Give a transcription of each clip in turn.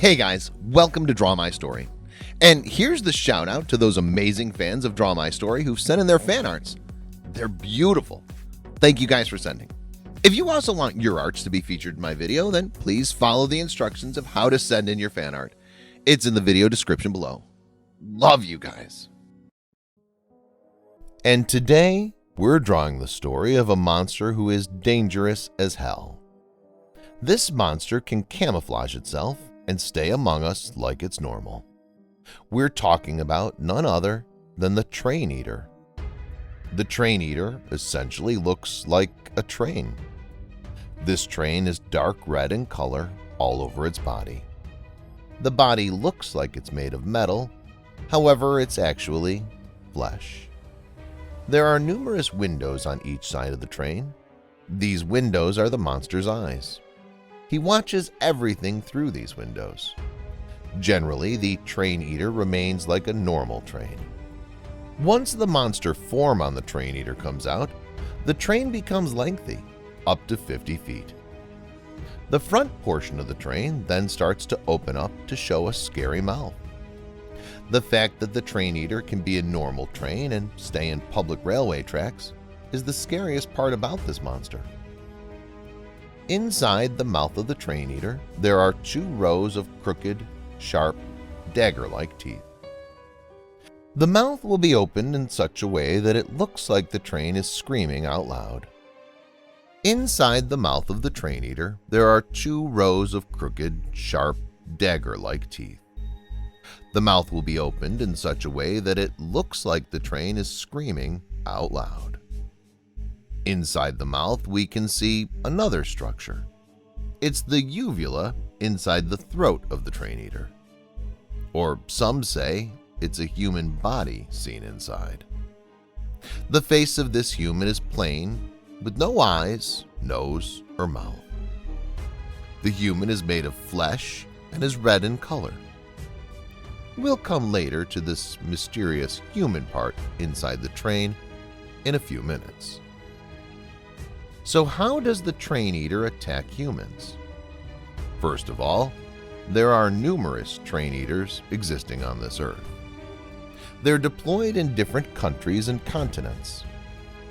Hey guys, welcome to Draw My Story. And here's the shout out to those amazing fans of Draw My Story who've sent in their fan arts. They're beautiful. Thank you guys for sending. If you also want your arts to be featured in my video, then please follow the instructions of how to send in your fan art. It's in the video description below. Love you guys. And today, we're drawing the story of a monster who is dangerous as hell. This monster can camouflage itself and stay among us like it's normal. We're talking about none other than the train eater. The train eater essentially looks like a train. This train is dark red in color all over its body. The body looks like it's made of metal, however, it's actually flesh. There are numerous windows on each side of the train. These windows are the monster's eyes. He watches everything through these windows. Generally, the train eater remains like a normal train. Once the monster form on the train eater comes out, the train becomes lengthy, up to 50 feet. The front portion of the train then starts to open up to show a scary mouth. The fact that the train eater can be a normal train and stay in public railway tracks is the scariest part about this monster. Inside the mouth of the train eater, there are 2 rows of crooked, sharp, dagger-like teeth. The mouth will be opened in such a way that it looks like the train is screaming out loud. Inside the mouth of the train eater, there are 2 rows of crooked, sharp, dagger-like teeth. The mouth will be opened in such a way that it looks like the train is screaming out loud. Inside the mouth, we can see another structure. It's the uvula inside the throat of the train eater. Or some say it's a human body seen inside. The face of this human is plain, with no eyes, nose, or mouth. The human is made of flesh and is red in color. We'll come later to this mysterious human part inside the train in a few minutes. So how does the train eater attack humans? First of all, there are numerous train eaters existing on this earth. They're deployed in different countries and continents.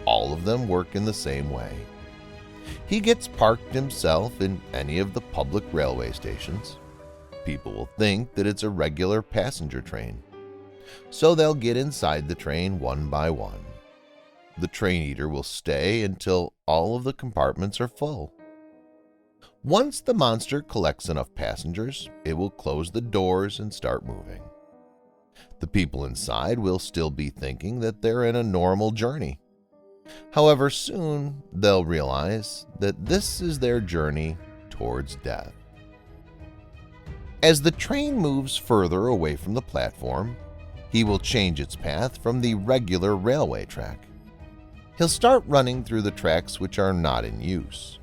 All of them work in the same way. He gets parked himself in any of the public railway stations. People will think that it's a regular passenger train, so they'll get inside the train one by one. The train eater will stay until all of the compartments are full. Once the monster collects enough passengers, it will close the doors and start moving. The people inside will still be thinking that they're in a normal journey. However, soon they'll realize that this is their journey towards death. As the train moves further away from the platform, he will change its path from the regular railway track. He'll start running through the tracks which are not in use.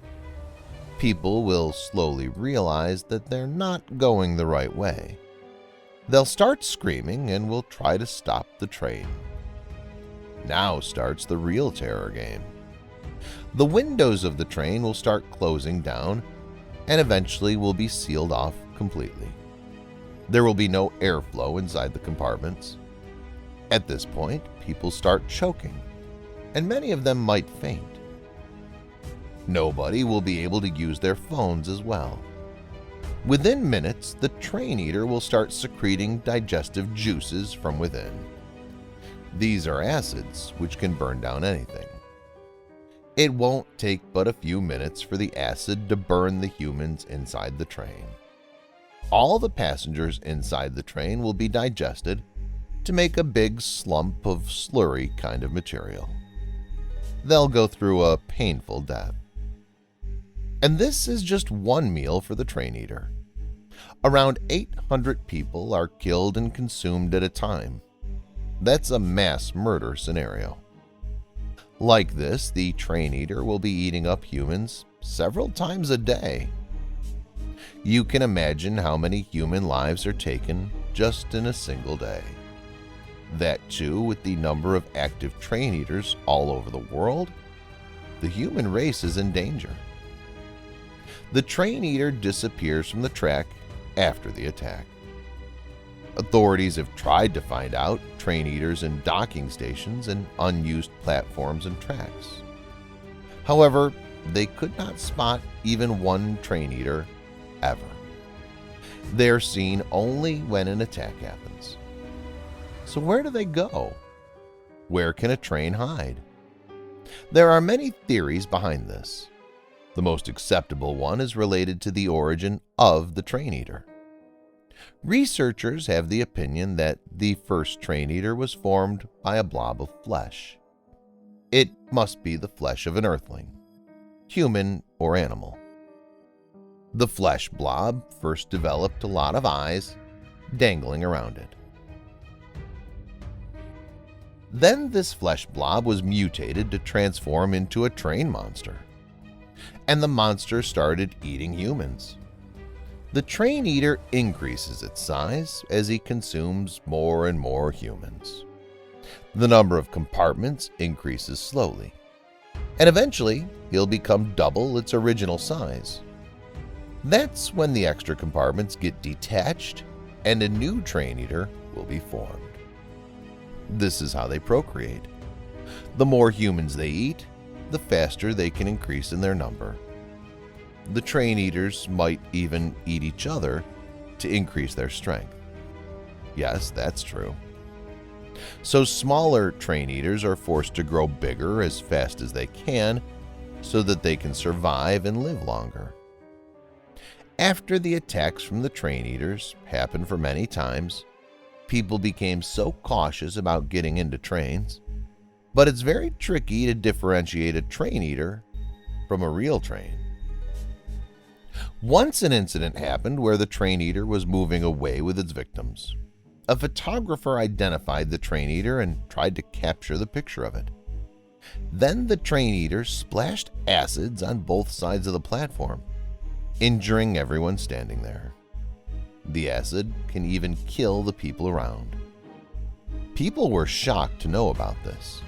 People will slowly realize that they're not going the right way. They'll start screaming and will try to stop the train. Now starts the real terror game. The windows of the train will start closing down and eventually will be sealed off completely. There will be no airflow inside the compartments. At this point, people start choking, and many of them might faint. Nobody will be able to use their phones as well. Within minutes, the train eater will start secreting digestive juices from within. These are acids which can burn down anything. It won't take but a few minutes for the acid to burn the humans inside the train. All the passengers inside the train will be digested to make a big slump of slurry kind of material. They'll go through a painful death. And this is just one meal for the train eater. Around 800 people are killed and consumed at a time. That's a mass murder scenario. Like this, the train eater will be eating up humans several times a day. You can imagine how many human lives are taken just in a single day. That too, with the number of active train eaters all over the world, the human race is in danger. The train eater disappears from the track after the attack. Authorities have tried to find out train eaters in docking stations and unused platforms and tracks. However, they could not spot even one train eater ever. They're seen only when an attack happens. So where do they go? Where can a train hide? There are many theories behind this. The most acceptable one is related to the origin of the train eater. Researchers have the opinion that the first train eater was formed by a blob of flesh. It must be the flesh of an earthling, human or animal. The flesh blob first developed a lot of eyes dangling around it. Then this flesh blob was mutated to transform into a train monster, and the monster started eating humans. The train eater increases its size as he consumes more and more humans. The number of compartments increases slowly, and eventually he'll become double its original size. That's when the extra compartments get detached and a new train eater will be formed. This is how they procreate. The more humans they eat, the faster they can increase in their number. The train eaters might even eat each other to increase their strength. Yes, that's true. So smaller train eaters are forced to grow bigger as fast as they can so that they can survive and live longer. After the attacks from the train eaters happened for many times, people became so cautious about getting into trains, but it's very tricky to differentiate a train eater from a real train. Once an incident happened where the train eater was moving away with its victims. A photographer identified the train eater and tried to capture the picture of it. Then the train eater splashed acids on both sides of the platform, injuring everyone standing there. The acid can even kill the people around. People were shocked to know about this.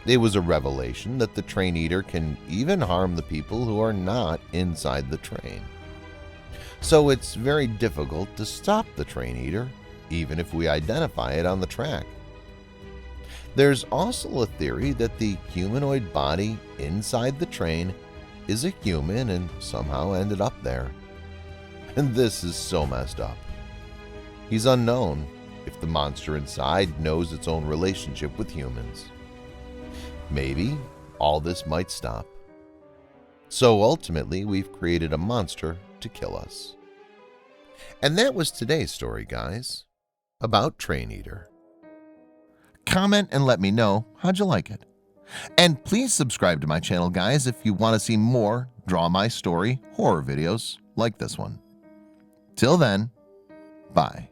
It was a revelation that the train eater can even harm the people who are not inside the train. So it's very difficult to stop the train eater, even if we identify it on the track. There's also a theory that the humanoid body inside the train is a human and somehow ended up there. And this is so messed up. He's unknown if the monster inside knows its own relationship with humans. Maybe all this might stop. So ultimately, we've created a monster to kill us. And that was today's story, guys, about Train Eater. Comment and let me know how'd you like it. And please subscribe to my channel, guys, if you want to see more Draw My Story horror videos like this one. Till then, bye.